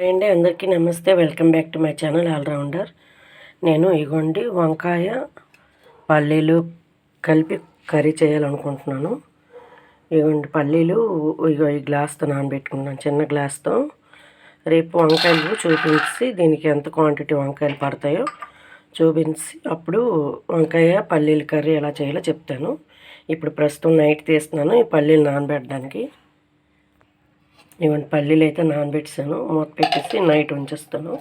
Hi అండి, అందరికీ నమస్తే. Welcome back to my channel allrounder. నేను ఇగోండి వంకాయ పల్లీలు కలిపి కర్రీ చేయాలనుకుంటున్నాను. ఇగోండి పల్లీలు ఈ గ్లాస్తో నానబెట్టుకున్నాను, చిన్న గ్లాస్తో. రేపు వంకాయలు చూపించి దీనికి ఎంత క్వాంటిటీ వంకాయలు పడతాయో చూపించి అప్పుడు వంకాయ పల్లీల కర్రీ ఎలా చేయాలో చెప్తాను. ఇప్పుడు ప్రస్తుతం నైట్ తీస్తున్నాను ఈ పల్లీలు నానబెట్టడానికి. ఇవన్నీ పల్లీలు అయితే నానబెట్టాను, మూత పెట్టేసి నైట్ ఉంచేస్తాను.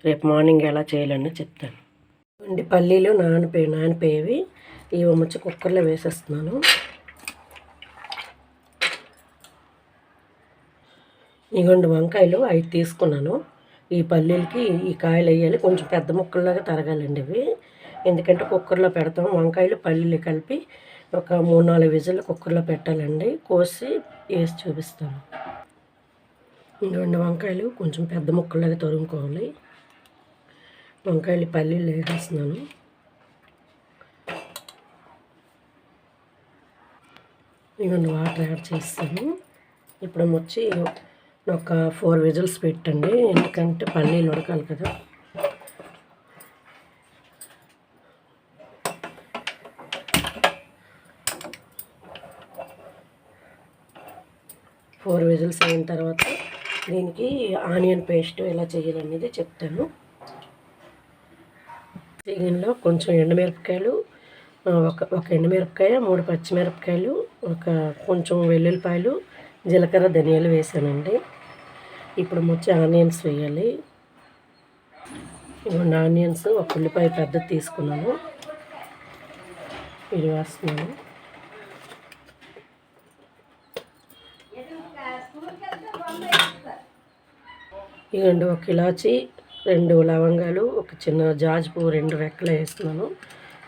రేపు మార్నింగ్ ఎలా చేయాలని చెప్తాను. ఇవన్నీ పల్లీలు నానిపోయేవి ఇవి వచ్చి కుక్కర్లో వేసేస్తున్నాను. ఇగోండి వంకాయలు 5 తీసుకున్నాను. ఈ పల్లీలకి ఈ కాయలు వేయాలి, కొంచెం పెద్ద ముక్కల్లాగా తరగాలండి ఇవి. ఎందుకంటే కుక్కర్లో పెడతాం, వంకాయలు పల్లీలు కలిపి ఒక 3-4 విజిల్ కుక్కర్లో పెట్టాలండి. కోసి వేసి చూపిస్తాను. ఇవన్నీ వంకాయలు కొంచెం పెద్ద ముక్కల్లాగా తరుముకోవాలి. వంకాయలు పల్లీలు వేసేస్తున్నాను. ఇవన్నీ వాటర్ యాడ్ చేస్తాను. ఇప్పుడు వచ్చి ఒక 4 విజిల్స్ పెట్టండి, ఎందుకంటే పల్లీలు ఉడకాలి కదా. ఫోర్ విజిల్స్ అయిన తర్వాత దీనికి ఆనియన్ పేస్ట్ ఎలా చేయాలనేది చెప్తాను. దీనిలో కొంచెం ఎండుమిరపకాయలు, ఒక ఎండుమిరపకాయ, 3 పచ్చిమిరపకాయలు, కొంచెం వెల్లుల్లిపాయలు, జీలకర్ర, ధనియాలు వేసానండి. ఇప్పుడు వచ్చి ఆనియన్స్ వేయాలి. ఇవన్నీ ఆనియన్స్, ఒక ఉల్లిపాయ పెద్దది తీసుకున్నాను, ఇది వేస్తున్నాను. ఇవ్వండి ఒక ఇలాచి, 2 లవంగాలు, ఒక చిన్న జాజి పువ్వు 2 రెక్కలు వేస్తున్నాను,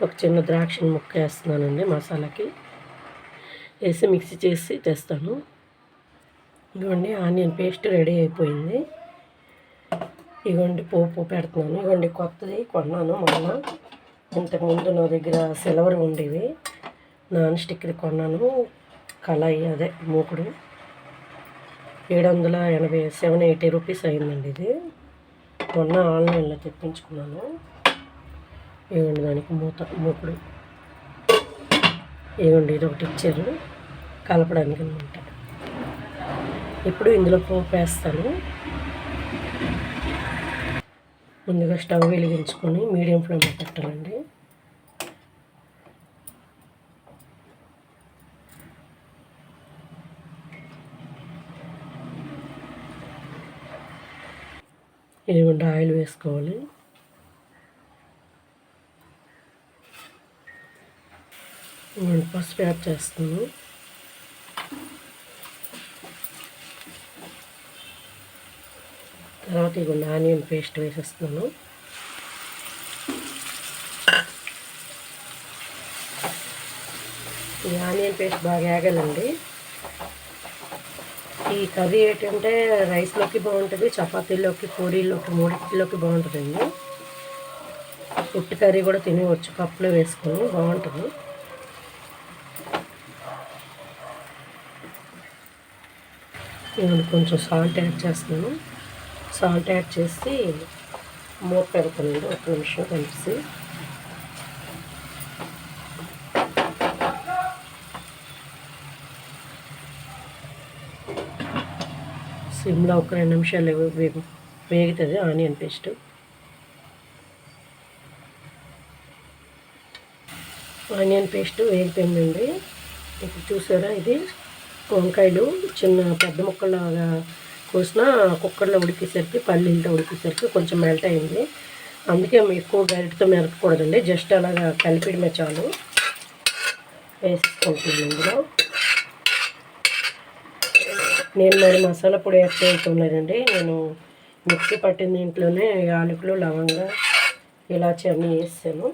ఒక చిన్న ద్రాక్ష ముక్క వేస్తున్నానండి మసాలాకి. వేసి మిక్సీ చేసి తెస్తాను. ఇవ్వండి ఆనియన్ పేస్ట్ రెడీ అయిపోయింది. ఇవ్వండి పోపు పెడుతున్నాను. ఇవ్వండి కొత్తది కొన్నాను మొన్న. ఇంతకుముందు నా దగ్గర సిల్వర్ ఉండేవి, నాన్ స్టిక్ది కొన్నాను. కళాయి అదే మూకుడు 780 రూపీస్ అయిందండి. ఇది మొన్న ఆన్లైన్లో తెప్పించుకున్నాను. ఇవ్వండి దానికి మూకుడు. ఇవ్వండి ఇది ఒకటి ఇచ్చారు కలపడానికి అనమాట. ఇప్పుడు ఇందులో పోపు వేస్తాను. ముందుగా స్టవ్ వెలిగించుకొని మీడియం ఫ్లేమ్లో పెట్టాలండి. ఇదిగోండి ఆయిల్ వేసుకోవాలి. పసుపు యాడ్ చేస్తాను. తర్వాత ఇదిగోండి ఆనియన్ పేస్ట్ వేసేస్తున్నాను. ఈ ఆనియన్ పేస్ట్ బాగా వేగాలండి. ఈ కర్రీ ఏంటంటే రైస్లోకి బాగుంటుంది, చపాతీలోకి, పూరీలోకి, మూడింటిలోకి బాగుంటుందండి. పుట్టి కర్రీ కూడా తినవచ్చు, పప్పులో వేసుకొని బాగుంటుంది. నేను కొంచెం సాల్ట్ యాడ్ చేస్తున్నాను. సాల్ట్ యాడ్ చేసి మూత పెడతానండి 1 నిమిషం కలిసి. సిమ్లో ఒక 2 నిమిషాలు వేగుతుంది ఆనియన్ పేస్ట్. ఆనియన్ పేస్ట్ వేగిపోయిందండి. ఇప్పుడు చూసారా, ఇది వంకాయలు చిన్న పెద్ద ముక్కలాగా కోసిన కుక్కర్లో ఉడికేసరికి, పల్లీలతో ఉడికేసరికి కొంచెం మెల్ట్ అయింది. అందుకే ఎక్కువ గరిటతో మెరకూడదండి, జస్ట్ అలాగా కలిపిడమే చాలు. వేసేసుకుంటున్నాను ఇందులో. నేను మరి మసాలా పొడి యాడ్ చేయలేదండి, నేను మిక్సీ పట్టిన దీంట్లోనే యాలకులు, లవంగా, ఇలాచి అన్నీ వేసాను.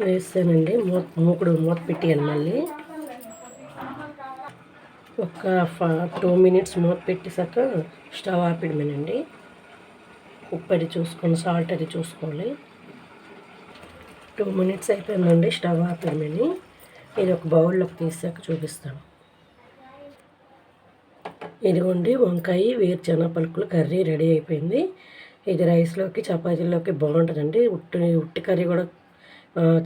వేసానండి. మూత పెట్టేయాలి. మళ్ళీ ఒక 2 మినిట్స్ మూత పెట్టేసాక స్టవ్ ఆపేయడమేనండి. ఉప్పు అది చూసుకొని, సాల్ట్ అది చూసుకోవాలి. 2 మినిట్స్ అయిపోయిందండి స్టవ్ ఆపేమని. ఇది ఒక బౌల్లోకి తీసాక చూపిస్తాను. ఇదిగోండి వంకాయ వేరుశనగ పలుకులు కర్రీ రెడీ అయిపోయింది. ఇది రైస్లోకి చపాతీలోకి బాగుంటుందండి. ఉట్టి కర్రీ కూడా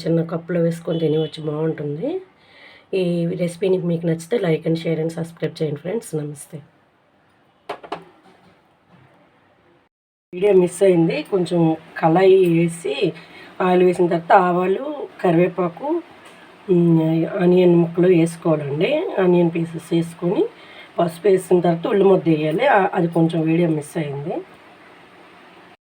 చిన్న కప్పులో వేసుకొని తినవచ్చు, బాగుంటుంది. ఈ రెసిపీ మీకు నచ్చితే like and share and subscribe చేయండి ఫ్రెండ్స్. నమస్తే. వీడియో మిస్ అయింది. కొంచెం కళాయి వేసి ఆయిల్ వేసిన తర్వాత ఆవాలు, కరివేపాకు, ఆనియన్ ముక్కలు వేసుకోవాలండి. ఆనియన్ పీసెస్ వేసుకొని పసుపు వేసిన తర్వాత ఉల్లి ముద్ద వేయాలి. అది కొంచెం వీడియో మిస్ అయింది.